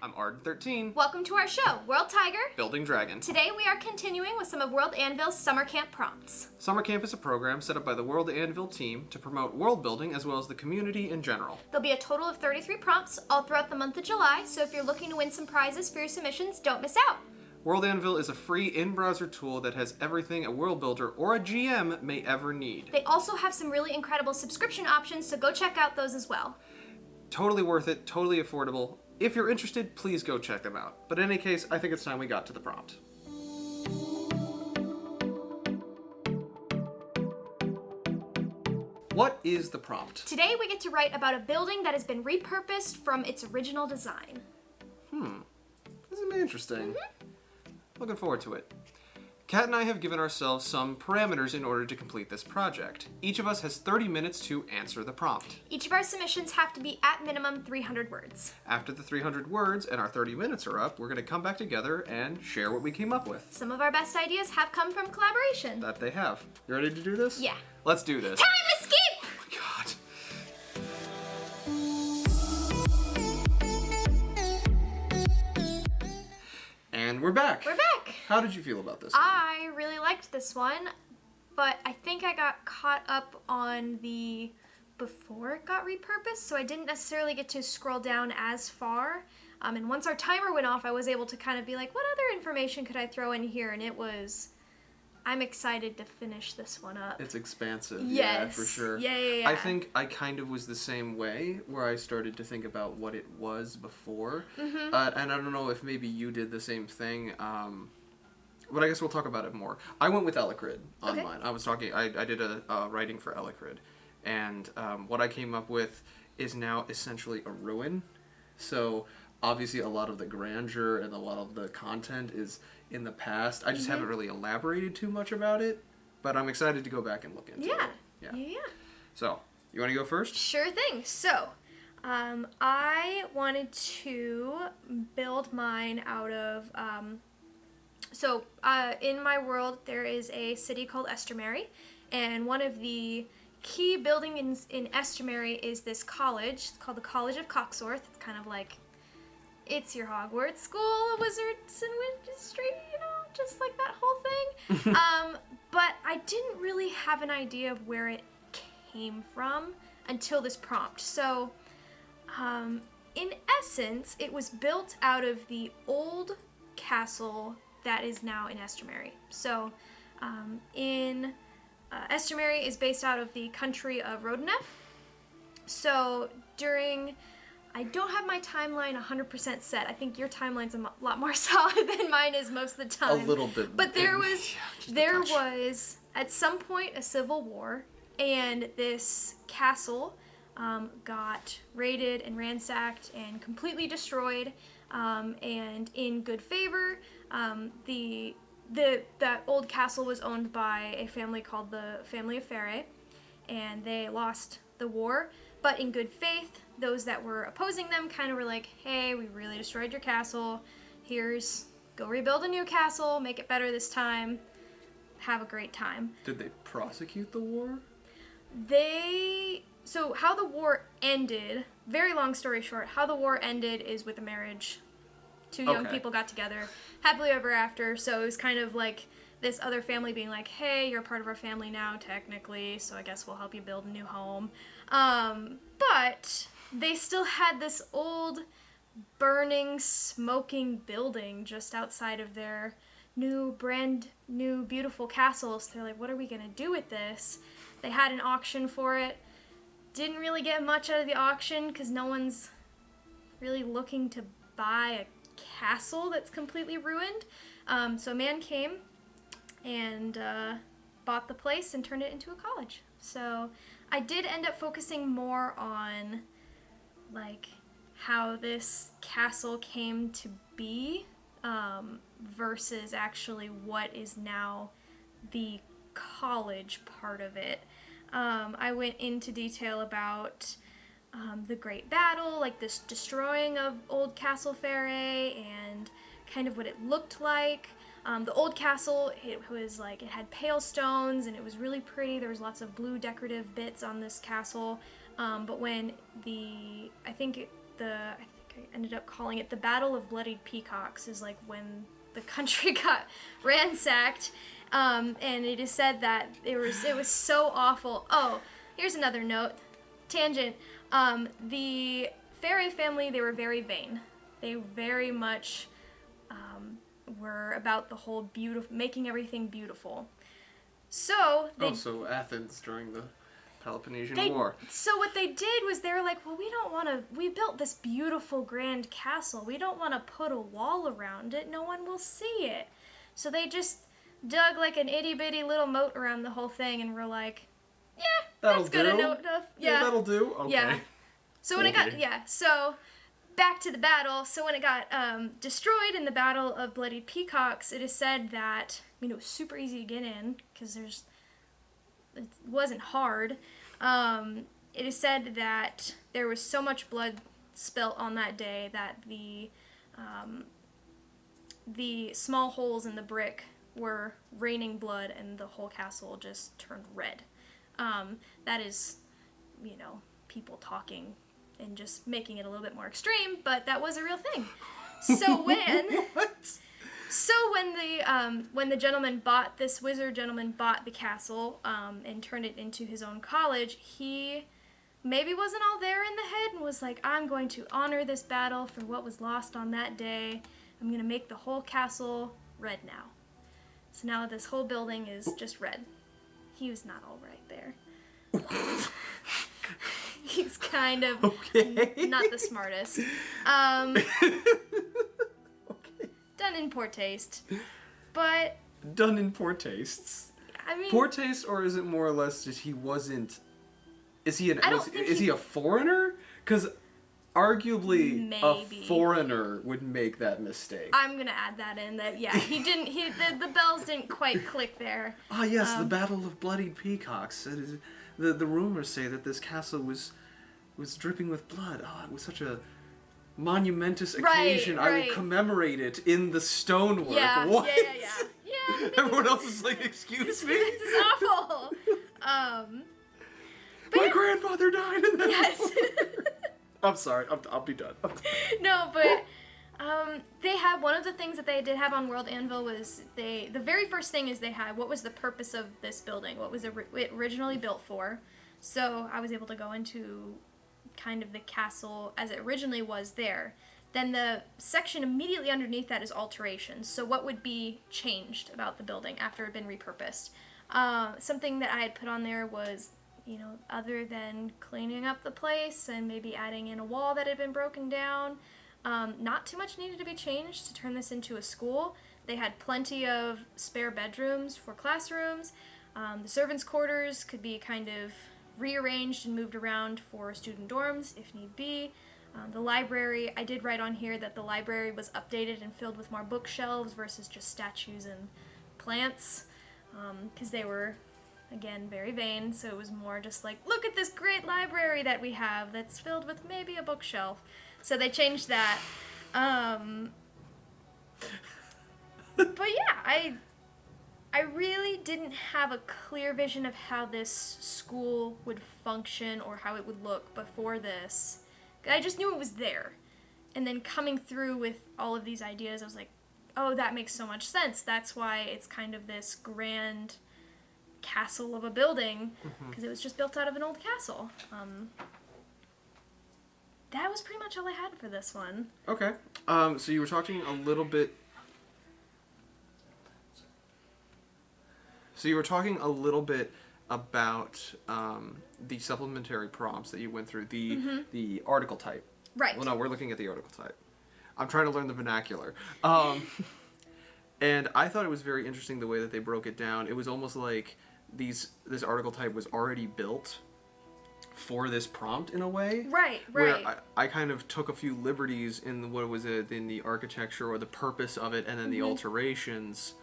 I'm Arden13. Welcome to our show, World Tiger, Building Dragon. Today we are continuing with some of World Anvil's summer camp prompts. Summer camp is a program set up by the World Anvil team to promote world building as well as the community in general. There'll be a total of 33 prompts all throughout the month of July, so if you're looking to win some prizes for your submissions, don't miss out. World Anvil is a free in-browser tool that has everything a world builder or a GM may ever need. They also have some really incredible subscription options, so go check out those as well. Totally worth it, totally affordable. If you're interested, please go check them out. But in any case, I think it's time we got to the prompt. What is the prompt? Today we get to write about a building that has been repurposed from its original design. This is gonna be interesting. Looking forward to it. Kat and I have given ourselves some parameters in order to complete this project. Each of us has 30 minutes to answer the prompt. Each of our submissions have to be at minimum 300 words. After the 300 words and our 30 minutes are up, we're going to come back together and share what we came up with. Some of our best ideas have come from collaboration. That they have. You ready to do this? Yeah. Let's do this. Time escape! Oh my god. And we're back. We're back! How did you feel about this? I really liked this one, but I think I got caught up on the before it got repurposed, so I didn't necessarily get to scroll down as far. And once our timer went off, I was able to kind of be like, what other information could I throw in here? And it was, I'm excited to finish this one up. It's expansive. Yes. Yeah, for sure. Yeah. I think I kind of was the same way, where I started to think about what it was before. And I don't know if maybe you did the same thing. But I guess we'll talk about it more. I went with Ellecrid on mine. I did a writing for Ellecrid. And what I came up with is now essentially a ruin. So obviously a lot of the grandeur and a lot of the content is in the past. I just haven't really elaborated too much about it. But I'm excited to go back and look into it. Yeah. So, you want to go first? Sure thing. So, I wanted to build mine out of... in my world, there is a city called Estermary, and one of the key buildings in Estermary is this college. It's called the College of Koxorth. It's kind of like, it's your Hogwarts School of Wizards and Wizardry, just like that whole thing. But I didn't really have an idea of where it came from until this prompt. So, in essence, it was built out of the old castle that is now in Estermary. So, Estermary is based out of the country of Rodenef. So, I don't have my timeline 100% set. I think your timeline's a lot more solid than mine is most of the time. A little bit. But there was, at some point, a civil war, and this castle got raided and ransacked and completely destroyed. And in good favor, that old castle was owned by a family called the Family of Faerie, and they lost the war. But in good faith, those that were opposing them kind of were like, hey, we really destroyed your castle. Go rebuild a new castle, make it better this time. Have a great time. Did they prosecute the war? So how the war ended, very long story short, how the war ended is with a marriage. Two young people got together, happily ever after, so it was kind of like this other family being like, hey, you're a part of our family now, technically, so I guess we'll help you build a new home. But they still had this old, burning, smoking building just outside of their brand new, beautiful castle, so they're like, what are we gonna do with this? They had an auction for it. Didn't really get much out of the auction because no one's really looking to buy a castle that's completely ruined. So a man came and bought the place and turned it into a college. So I did end up focusing more on like how this castle came to be versus actually what is now the college part of it. I went into detail about the Great Battle, like this destroying of Old Castle Faerie, and kind of what it looked like. The old castle, it had pale stones, and it was really pretty. There was lots of blue decorative bits on this castle. But when I think I ended up calling it the Battle of Bloodied Peacocks, is like when the country got ransacked. And it is said that it was so awful. Oh, here's another note. Tangent. The fairy family, they were very vain. They very much were about the whole making everything beautiful. So so Athens during the Peloponnesian War. So what they did was they were like, well, we built this beautiful grand castle. We don't want to put a wall around it. No one will see it. So they just dug like an itty bitty little moat around the whole thing, and we're like, yeah, that's good enough. Yeah, that'll do. Okay. Yeah. So when so back to the battle. So when it got destroyed in the Battle of Bloody Peacocks, it is said that, it was super easy to get in because it wasn't hard. It is said that there was so much blood spilt on that day that the small holes in the brick were raining blood, and the whole castle just turned red. That is, people talking and just making it a little bit more extreme, but that was a real thing. So when when the wizard gentleman bought the castle and turned it into his own college, he maybe wasn't all there in the head and was like, I'm going to honor this battle for what was lost on that day. I'm going to make the whole castle red now. So now this whole building is just red. He was not all right there. He's kind of not the smartest. Okay. Done in poor taste. But... Done in poor tastes? Poor taste, or is it more or less just he wasn't... Is he a foreigner? Because arguably a foreigner would make that mistake. I'm going to add that in, that, he didn't... the bells didn't quite click there. Ah, yes, the Battle of Bloody Peacocks. The rumors say that this castle was dripping with blood. Oh, it was such a monumentous occasion. Right. I will commemorate it in the stonework. Yeah, what? Yeah. Everyone else is like, excuse me? This is awful. My grandfather died in that Yes. I'm sorry. I'll be done. No, but they had, one of the things that they did have on World Anvil was the very first thing is they had, what was the purpose of this building? What was it originally built for? So I was able to go into kind of the castle as it originally was there. Then the section immediately underneath that is alterations. So what would be changed about the building after it had been repurposed? Something that I had put on there was, other than cleaning up the place and maybe adding in a wall that had been broken down, not too much needed to be changed to turn this into a school. They had plenty of spare bedrooms for classrooms. The servants' quarters could be kind of rearranged and moved around for student dorms if need be. The library, I did write on here that the library was updated and filled with more bookshelves versus just statues and plants, because they were, again, very vain, so it was more just like, look at this great library that we have that's filled with maybe a bookshelf. So they changed that. But yeah, I really didn't have a clear vision of how this school would function or how it would look before this. I just knew it was there. And then coming through with all of these ideas, I was like, oh, that makes so much sense. That's why it's kind of this grand castle of a building, because it was just built out of an old castle. That was pretty much all I had for this one. Okay. So you were talking a little bit... about the supplementary prompts that you went through, the article type. Right. Well, no, we're looking at the article type. I'm trying to learn the vernacular. And I thought it was very interesting the way that they broke it down. It was almost like this article type was already built for this prompt in a way. Right. Where I kind of took a few liberties in in the architecture or the purpose of it, and then the alterations.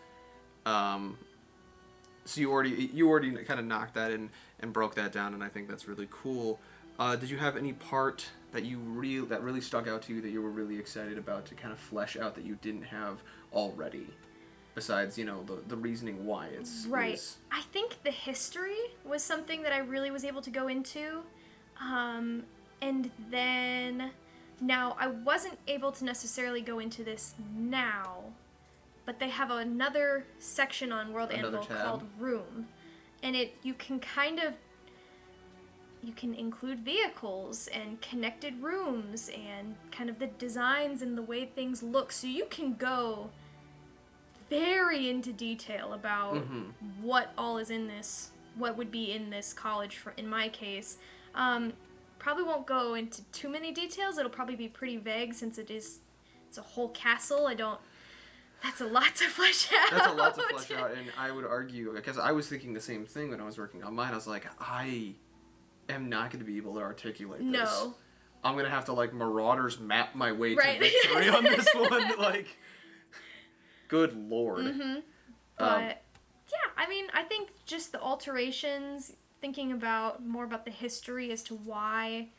So you already kind of knocked that in and broke that down, and I think that's really cool. Did you have any part that that really stuck out to you that you were really excited about to kind of flesh out that you didn't have already? Besides, the reasoning why it's... Right. I think the history was something that I really was able to go into. And then Now, I wasn't able to necessarily go into this now, but they have another section on World Anvil called Room. And you can include vehicles and connected rooms and kind of the designs and the way things look. So you can go very into detail about what all is in this, what would be in this college in my case. Probably won't go into too many details. It'll probably be pretty vague since it's a whole castle. That's a lot to flesh out. That's a lot to flesh out, and I would argue, because I was thinking the same thing when I was working on mine. I was like, I am not going to be able to articulate this. No. I'm going to have to, like, Marauders map my way to victory on this one. Like, good lord. But, yeah, I mean, I think just the alterations, thinking more about the history as to why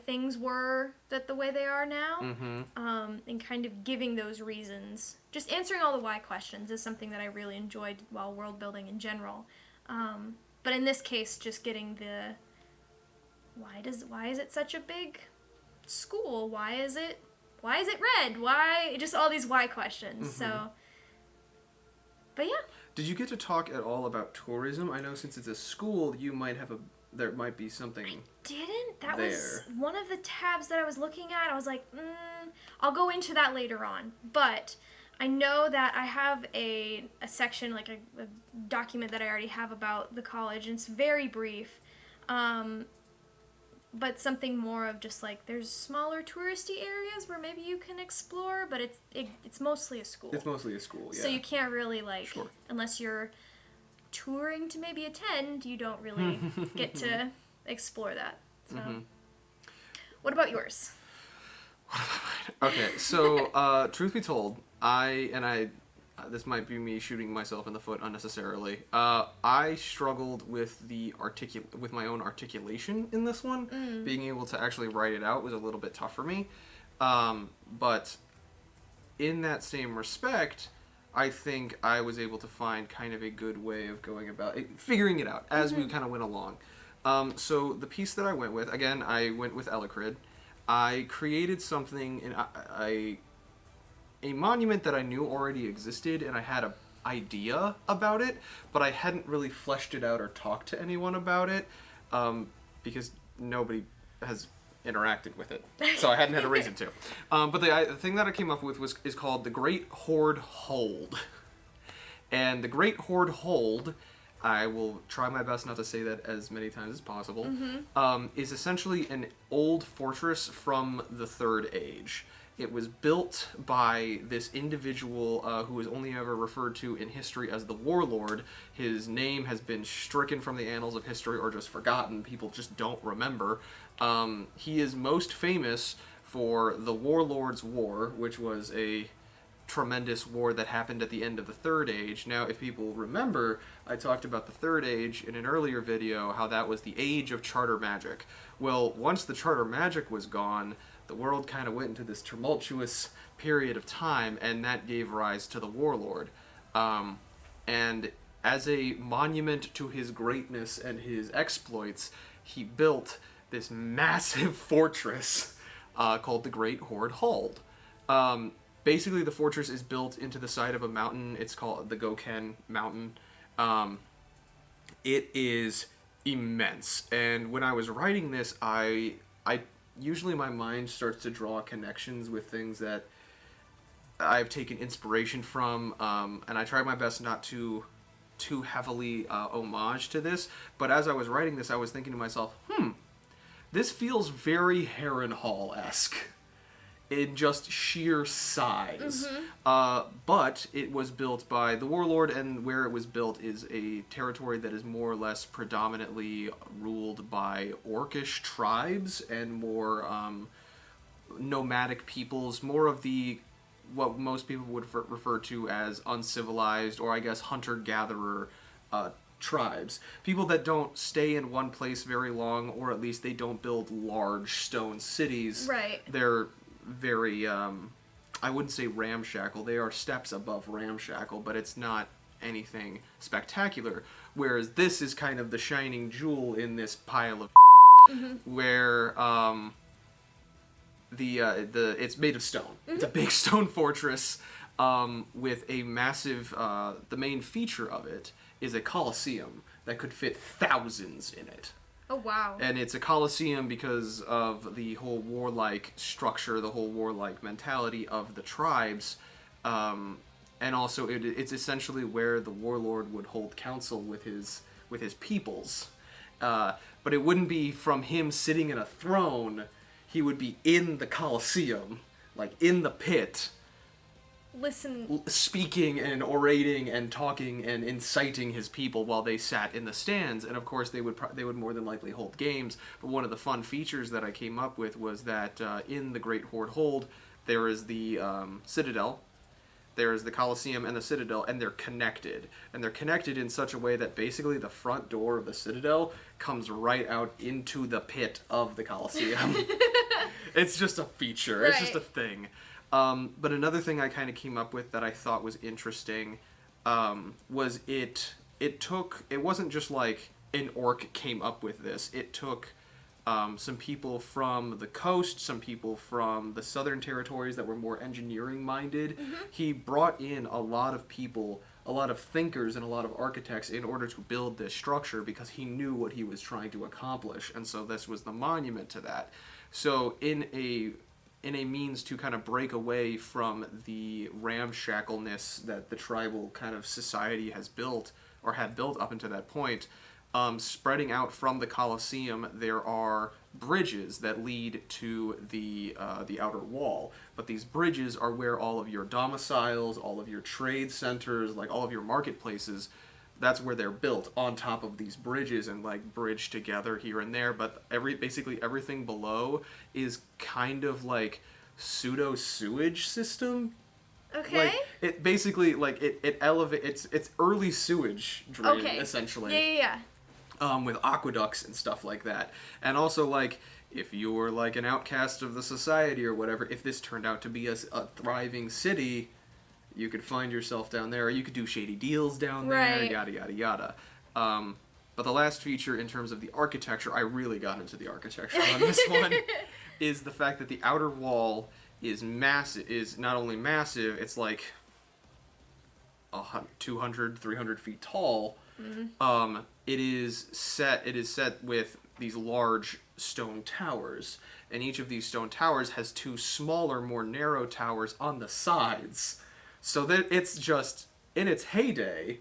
things were the way they are now, and kind of giving those reasons. Just answering all the why questions is something that I really enjoyed while world building in general. But in this case, just getting the why is it such a big school? Why is it red? Why? Just all these why questions. So, but yeah. Did you get to talk at all about tourism? I know since it's a school, there might be something. I didn't. That was one of the tabs that I was looking at. I was like, I'll go into that later on. But I know that I have a section, like a document that I already have about the college, and it's very brief. But something more of just like there's smaller touristy areas where maybe you can explore, but it's mostly a school. It's mostly a school, yeah. So you can't really unless you're touring to maybe attend, you don't really get to explore that. So, what about yours? Okay, so truth be told, this might be me shooting myself in the foot unnecessarily. I struggled with with my own articulation in this one. Being able to actually write it out was a little bit tough for me. But in that same respect, I think I was able to find kind of a good way of going about it, figuring it out as we kind of went along. So the piece that I went with, again, I went with Ellecrid. I created something in a monument that I knew already existed, and I had an idea about it, but I hadn't really fleshed it out or talked to anyone about it, because nobody has interacted with it, so I hadn't had a reason to. But the thing that I came up with is called the Great Horde Hold. And the Great Horde Hold, I will try my best not to say that as many times as possible, is essentially an old fortress from the Third Age. It was built by this individual who is only ever referred to in history as the Warlord. His name has been stricken from the annals of history or just forgotten. People just don't remember. He is most famous for the Warlord's War, which was a tremendous war that happened at the end of the Third Age. Now, if people remember, I talked about the Third Age in an earlier video, how that was the age of charter magic. Well, once the charter magic was gone, the world kind of went into this tumultuous period of time, and that gave rise to the Warlord. And as a monument to his greatness and his exploits, he built this massive fortress called the Great Horde Hold. Basically, the fortress is built into the side of a mountain. It's called the Goken Mountain. It is immense. And when I was writing this, I usually my mind starts to draw connections with things that I've taken inspiration from, and I tried my best not to too heavily homage to this. But as I was writing this, I was thinking to myself, this feels very Harrenhal-esque in just sheer size. But it was built by the Warlord, and where it was built is a territory that is more or less predominantly ruled by orcish tribes and more nomadic peoples, more of what most people would refer to as uncivilized, or I guess hunter-gatherer tribes. People that don't stay in one place very long, or at least they don't build large stone cities. Right. They're very, I wouldn't say ramshackle. They are steps above ramshackle, but it's not anything spectacular. Whereas this is kind of the shining jewel in this pile of where it's made of stone. It's a big stone fortress with a massive. The main feature of it is a coliseum that could fit thousands in it. Oh, wow. And it's a coliseum because of the whole warlike structure, the whole warlike mentality of the tribes. And also, it's essentially where the warlord would hold council with his peoples. But it wouldn't be from him sitting in a throne. He would be in the coliseum, like in the pit. Speaking and orating and talking and inciting his people while they sat in the stands. And of course they would more than likely hold games. But one of the fun features that I came up with was that in the Great Horde Hold, there is the Citadel, there is the Coliseum and the Citadel, and they're connected. And they're connected in such a way that basically the front door of the Citadel comes right out into the pit of the Coliseum. It's just a feature. Right. It's just a thing. But another thing I kind of came up with that I thought was interesting was it wasn't just like an orc came up with this. It took some people from the coast, some people from the southern territories that were more engineering minded. He brought in a lot of people, a lot of thinkers and a lot of architects in order to build this structure because he knew what he was trying to accomplish. And so this was the monument to that. So in a means to kind of break away from the ramshackleness that the tribal kind of society has built or had built up until that point, spreading out from the Colosseum, there are bridges that lead to the outer wall. But these bridges are where all of your domiciles, all of your trade centers, like all of your marketplaces, that's where they're built, on top of these bridges and like bridged together here and there. But basically everything below is kind of like pseudo sewage system. Okay. Like it basically like it elevates. It's early sewage drain essentially. Yeah. With aqueducts and stuff like that, and also like if you were like an outcast of the society or whatever, if this turned out to be a thriving city, you could find yourself down there, or you could do shady deals down there, yada, yada, yada. But the last feature in terms of the architecture, I really got into the architecture on this one, is the fact that the outer wall is massive, is not only massive, it's like 200, 300 feet tall. It is set with these large stone towers, and each of these stone towers has two smaller, more narrow towers on the sides. So that it's just, in its heyday,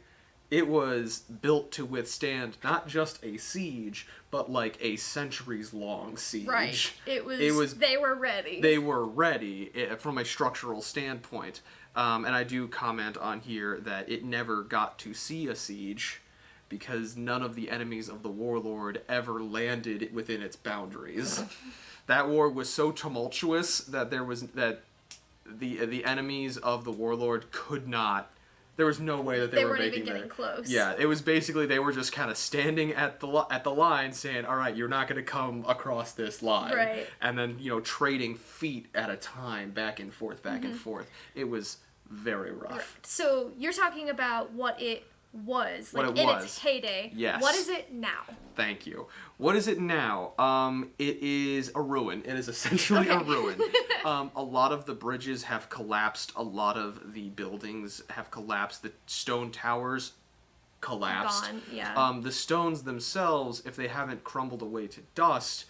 it was built to withstand not just a siege, but like a centuries-long siege. Right. It was they were ready. They were ready from a structural standpoint. And I do comment on here that it never got to see a siege because none of the enemies of the warlord ever landed within its boundaries. That war was so tumultuous that the enemies of the warlord could not. There was no way that they were making even getting close. Yeah, it was basically they were just kind of standing at the line, saying, "All right, you're not going to come across this line," right? And then trading feet at a time, back and forth, back and forth. It was very rough. Right. So you're talking about what it was, like in its heyday. Yes. What is it now? Thank you. What is it now? It is a ruin. It is essentially a ruin. A lot of the bridges have collapsed. A lot of the buildings have collapsed. The stone towers collapsed. Gone, yeah. The stones themselves, if they haven't crumbled away to dust,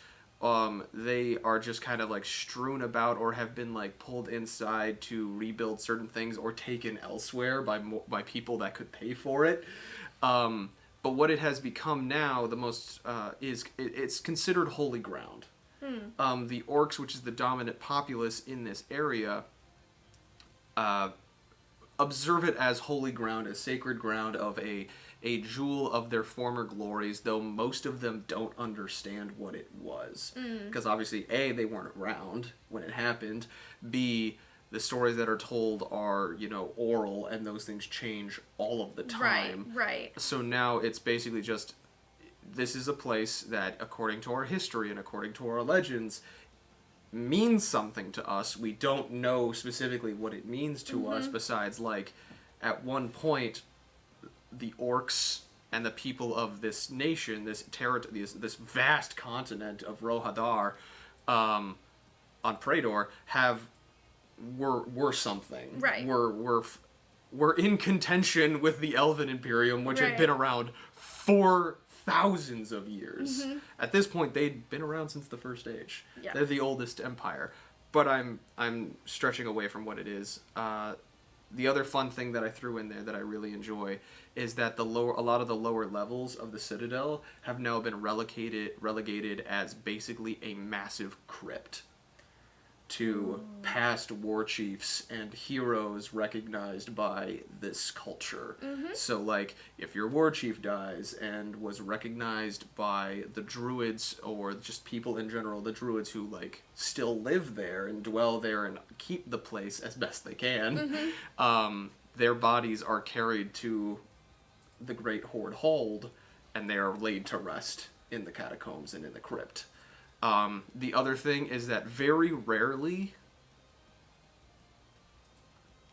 they are just kind of like strewn about or have been like pulled inside to rebuild certain things or taken elsewhere by people that could pay for it. But what it has become now, the most it's considered holy ground. The orcs, which is the dominant populace in this area, observe it as holy ground, as sacred ground of a jewel of their former glories, though most of them don't understand what it was. Because obviously, A, they weren't around when it happened, B, the stories that are told are, oral, and those things change all of the time. Right. So now it's basically just, this is a place that, according to our history and according to our legends, means something to us. We don't know specifically what it means to us, besides, like, at one point, the orcs and the people of this nation, this territory, this vast continent of Rohadar, on Praedor were something. Right. Were in contention with the Elven Imperium, which had been around for thousands of years. Mm-hmm. At this point, they'd been around since the First Age. Yeah. They're the oldest empire. But I'm stretching away from what it is. The other fun thing that I threw in there that I really enjoy is that a lot of the lower levels of the Citadel have now been relegated as basically a massive crypt to past war chiefs and heroes recognized by this culture. Mm-hmm. So, like, if your war chief dies and was recognized by the druids, or just people in general, the druids who, like, still live there and dwell there and keep the place as best they can, their bodies are carried to the Great Horde Hold, and they are laid to rest in the catacombs and in the crypt. The other thing is that very rarely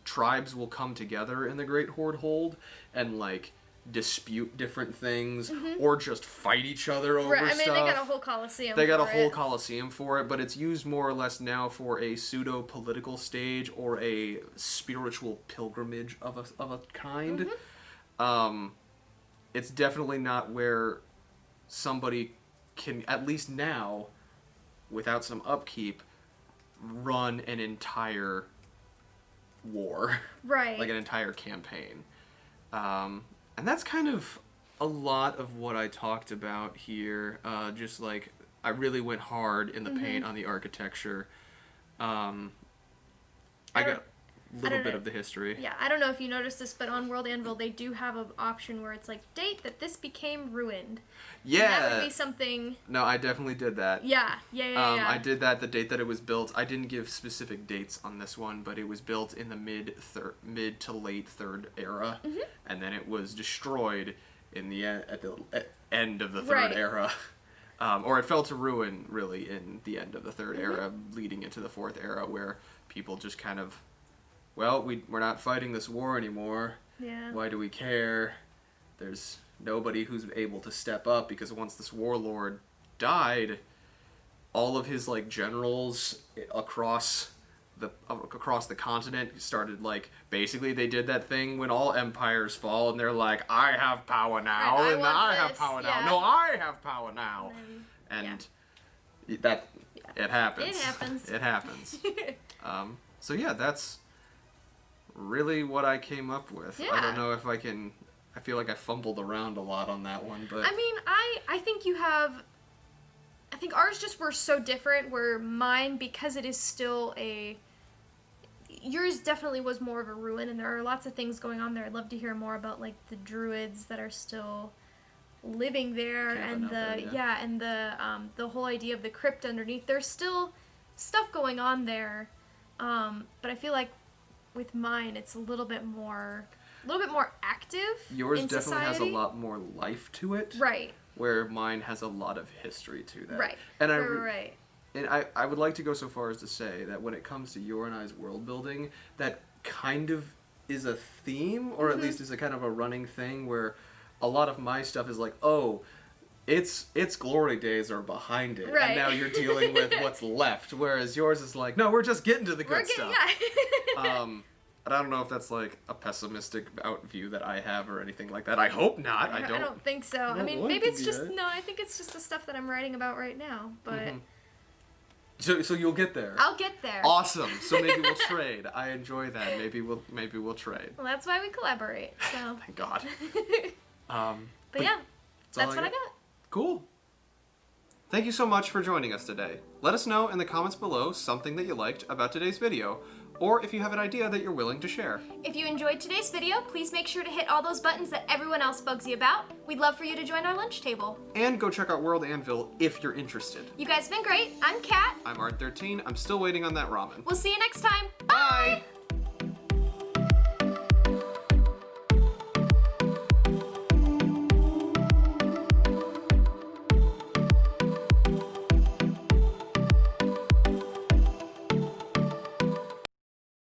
tribes will come together in the Great Horde Hold and, like, dispute different things or just fight each other over stuff. They got a whole coliseum coliseum for it, but it's used more or less now for a pseudo-political stage or a spiritual pilgrimage of a kind. It's definitely not where somebody can, at least now, without some upkeep, run an entire war. Right. Like an entire campaign. And that's kind of a lot of what I talked about here. Just like, I really went hard in the paint on the architecture. I got a little bit of the history. Yeah, I don't know if you noticed this, but on World Anvil, they do have an option where it's like, date that this became ruined. Yeah. And that would be something... No, I definitely did that. Yeah. I did that, the date that it was built. I didn't give specific dates on this one, but it was built in the mid to late Third Era, and then it was destroyed in the at the end of the Third Era. Or it fell to ruin, really, in the end of the Third Era, leading into the Fourth Era, where people just kind of... Well, we're not fighting this war anymore. Yeah. Why do we care? There's nobody who's able to step up, because once this warlord died, all of his, like, generals across the continent started, like, basically they did that thing when all empires fall and they're like, I have power now, right, and I have power now. No, I have power now. And that it happens. It happens. It happens. So yeah, that's really what I came up with. Yeah. I don't know if I can... I feel like I fumbled around a lot on that one, but... I mean, I think you have... I think ours just were so different, where mine, because it is still a... Yours definitely was more of a ruin, and there are lots of things going on there. I'd love to hear more about, like, the druids that are still living there, and the whole idea of the crypt underneath. There's still stuff going on there, but I feel like with mine, it's a little bit more active. Yours in definitely society. has a lot more life to it. Right. Where mine has a lot of history to that. Right. And right. And I would like to go so far as to say that when it comes to your and I's world building, that kind of is a theme, or at least is a kind of a running thing, where a lot of my stuff is like, oh, its glory days are behind it, right. and now you're dealing with what's left, whereas yours is like, no, we're just getting to the good stuff. Yeah. And I don't know if that's like a pessimistic view that I have or anything like that. I hope not. I don't think so. I mean, maybe it's just I think it's just the stuff that I'm writing about right now. But so you'll get there. I'll get there. Awesome. So maybe we'll trade. I enjoy that. Maybe we'll trade. Well, that's why we collaborate. So. Thank God. But yeah, that's what I got. Cool. Thank you so much for joining us today. Let us know in the comments below something that you liked about today's video, or if you have an idea that you're willing to share. If you enjoyed today's video, please make sure to hit all those buttons that everyone else bugs you about. We'd love for you to join our lunch table. And go check out World Anvil if you're interested. You guys have been great. I'm Kat. I'm Art13. I'm still waiting on that ramen. We'll see you next time. Bye!